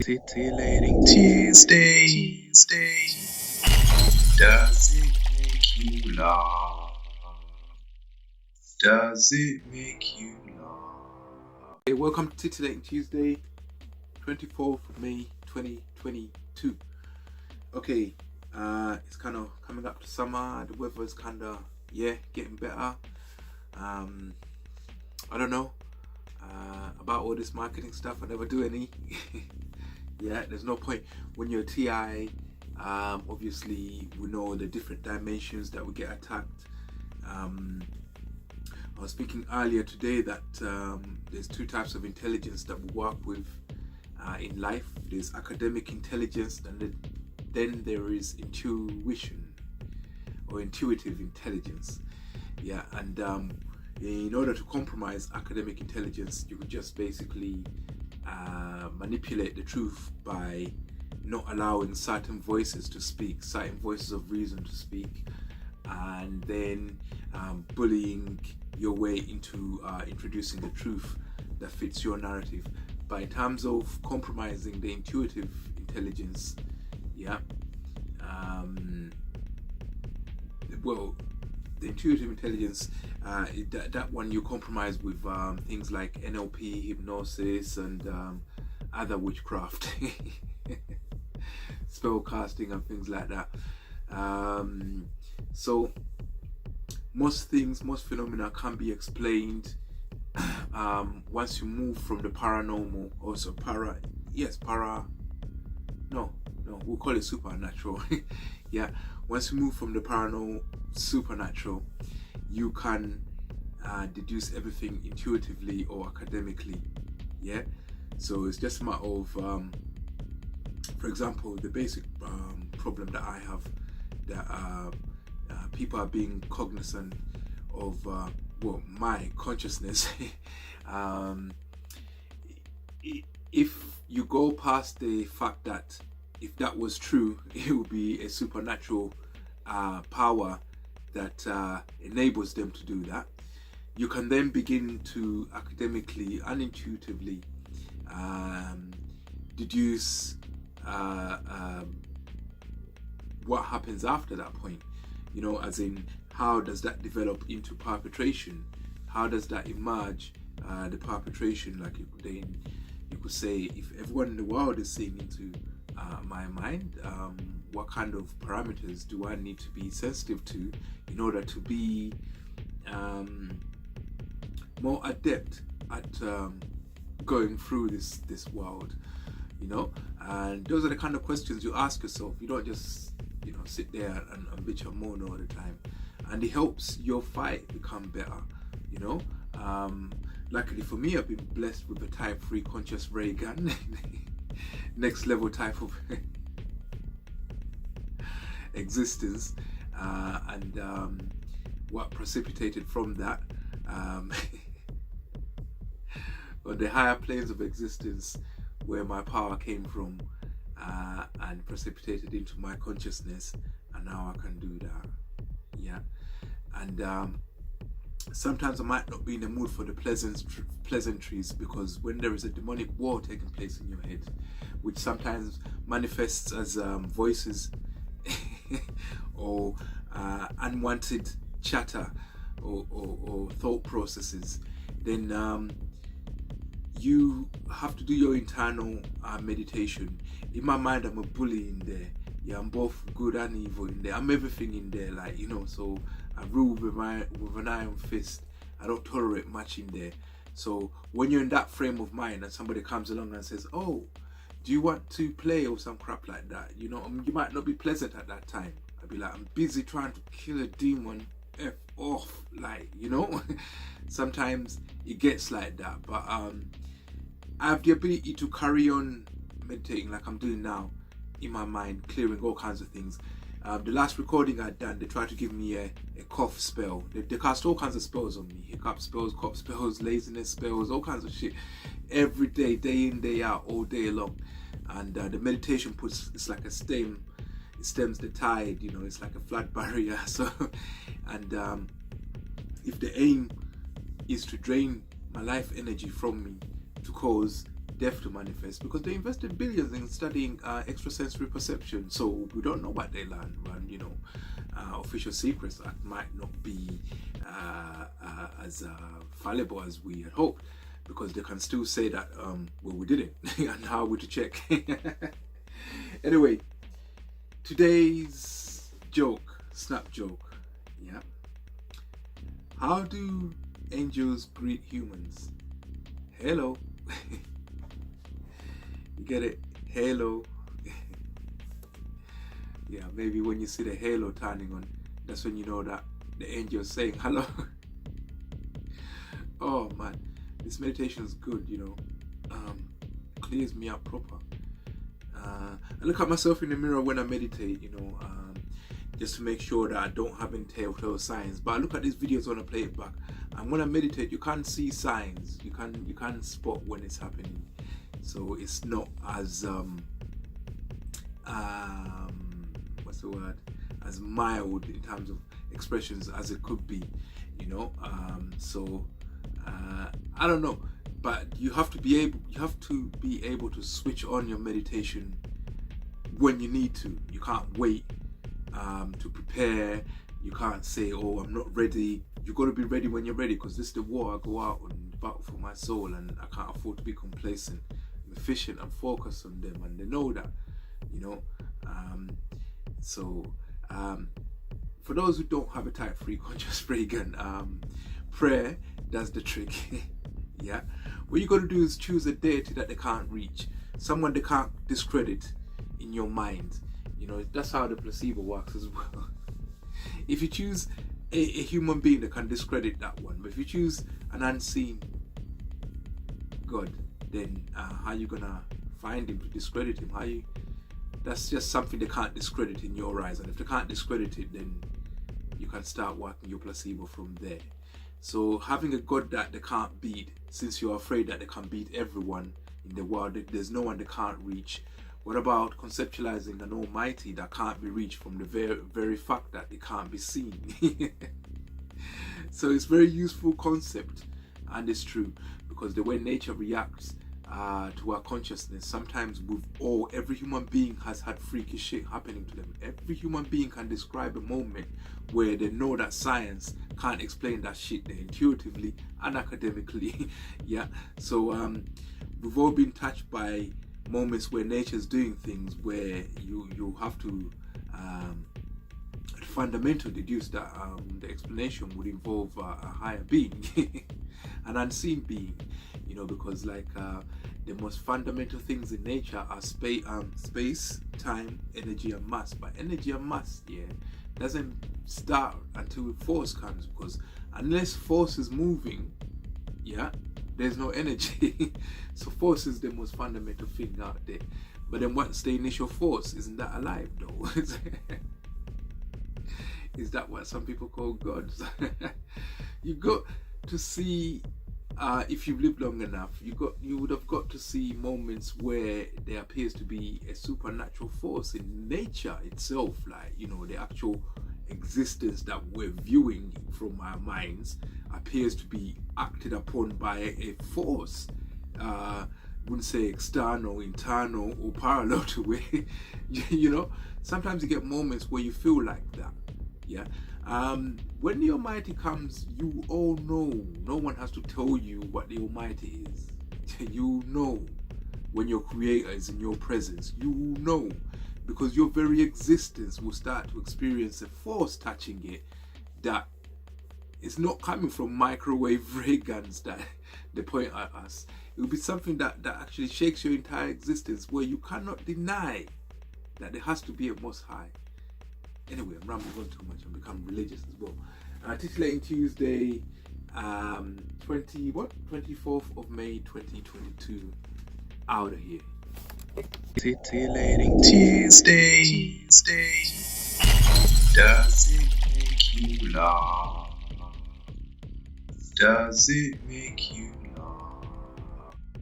Titillating Tuesday. Does it make you laugh? Does it make you laugh? Hey, welcome to Titillating Tuesday, 24th of May 2022. Okay, it's kind of coming up to summer. The weather is kind of, getting better. I don't know about all this marketing stuff. I never do any. There's no point when you're a TI. Obviously, we know the different dimensions that we get attacked. I was speaking earlier today that there's two types of intelligence that we work with in life. There's academic intelligence, and then there is intuition or intuitive intelligence. And in order to compromise academic intelligence, you could just basically manipulate the truth by not allowing certain voices to speak, certain voices of reason to speak, and then bullying your way into introducing the truth that fits your narrative. But in terms of compromising the intuitive intelligence, the intuitive intelligence, that one you compromise with things like NLP, hypnosis, and other witchcraft, spell casting, and things like that. So most phenomena can be explained once you move from the paranormal, we'll call it supernatural. Once you move from the paranormal, supernatural, you can deduce everything intuitively or academically. So it's just a matter of, for example, the basic problem that I have, that people are being cognizant of my consciousness. If you go past the fact that if that was true, it would be a supernatural power that enables them to do that, you can then begin to academically and intuitively deduce what happens after that point. As in, how does that develop into perpetration? How does that emerge, the perpetration? Like you could say, if everyone in the world is seeing into my mind, what kind of parameters do I need to be sensitive to in order to be more adept at going through this world? And those are the kind of questions you ask yourself. You don't just sit there and bitch and moan all the time, and it helps your fight become better. Luckily for me, I've been blessed with a type 3 conscious ray gun. Next level type of existence, and what precipitated from that, on the higher planes of existence, where my power came from, and precipitated into my consciousness, and now I can do that. And sometimes I might not be in the mood for the pleasantries, because when there is a demonic war taking place in your head, which sometimes manifests as voices or unwanted chatter or thought processes, then you have to do your internal meditation. In my mind, I'm a bully in there. I'm both good and evil in there. I'm everything in there, so I rule with an iron fist. I don't tolerate much in there. So when you're in that frame of mind and somebody comes along and says, "Oh, do you want to play?" or some crap like that, you might not be pleasant at that time. I'd be like, I'm busy trying to kill a demon. F off, Sometimes it gets like that, but I have the ability to carry on meditating like I'm doing now, in my mind, clearing all kinds of things. The last recording I'd done, they tried to give me a cough spell. They cast all kinds of spells on me. Hiccup spells, cough spells, laziness spells, all kinds of shit. Every day, day in, day out, all day long. And the meditation it's like a stem. It stems the tide, it's like a flat barrier. So, and if the aim is to drain my life energy from me to cause death to manifest, because they invested billions in studying extrasensory perception. So we don't know what they learned. Official Secrets Act might not be as fallible as we had hoped, because they can still say that, well, we did it, and how are we to check? Anyway, today's snap joke, yeah. How do angels greet humans? Hello. You get it? Halo. Yeah, maybe when you see the halo turning on, that's when you know that the angel is saying hello. Oh man, this meditation is good, clears me up proper. I look at myself in the mirror when I meditate, just to make sure that I don't have any telltale signs. But I look at these videos when I play it back, and when I meditate, you can't see signs. You can't spot when it's happening. So it's not as what's the word? As mild in terms of expressions as it could be, I don't know, but you have to be able to switch on your meditation when you need to. You can't wait to prepare. You can't say, oh, I'm not ready. You got to be ready when you're ready, because this is the war I go out and battle for my soul, and I can't afford to be complacent. I'm efficient and focused on them, and they know that, for those who don't have a type 3 conscious brain, prayer does the trick. Yeah, what you got to do is choose a deity that they can't reach, someone they can't discredit in your mind. That's how the placebo works as well. If you choose a human being, that can discredit that one. But if you choose an unseen God, then how you gonna find him to discredit him? That's just something they can't discredit in your eyes, and if they can't discredit it, then you can start working your placebo from there. So having a God that they can't beat, since you're afraid that they can beat everyone in the world, there's no one they can't reach. What about conceptualizing an almighty that can't be reached from the very fact that it can't be seen? So it's a very useful concept, and it's true, because the way nature reacts to our consciousness, sometimes every human being has had freaky shit happening to them. Every human being can describe a moment where they know that science can't explain that shit there intuitively and academically. Yeah, so we've all been touched by moments where nature's doing things where you have to fundamentally deduce that the explanation would involve a higher being, an unseen being, because the most fundamental things in nature are space, time, energy, and mass. But energy and mass, doesn't start until force comes, because unless force is moving, there's no energy. So force is the most fundamental thing out there. But then what's the initial force? Isn't that alive though? Is that what some people call gods? You got to see, if you've lived long enough, you would have got to see moments where there appears to be a supernatural force in nature itself, the actual existence that we're viewing from our minds appears to be acted upon by a force. Wouldn't say external, internal, or parallel to it. Sometimes you get moments where you feel like that. Yeah. When the Almighty comes, you all know. No one has to tell you what the Almighty is. You know when your Creator is in your presence. You know, because your very existence will start to experience a force touching it that is not coming from microwave ray guns that they point at us. It will be something that actually shakes your entire existence, where you cannot deny that there has to be a Most High. Anyway, I'm rambling on too much. I'm becoming religious as well. Titillating Tuesday, 24th of May 2022. Out of here. Titillating Tuesday. Does it make you laugh? Does it make you